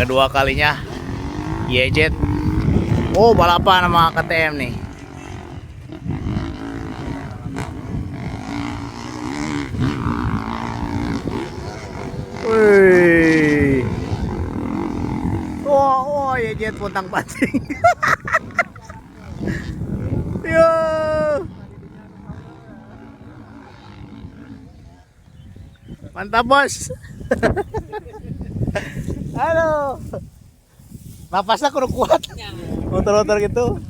kedua kalinya YJ. Oh, balapan sama KTM nih. Wih. Wah, YJ puntang pancing. Yo. Mantap, Bos. Halo. Napasnya kurang kuat. Motor-motor gitu.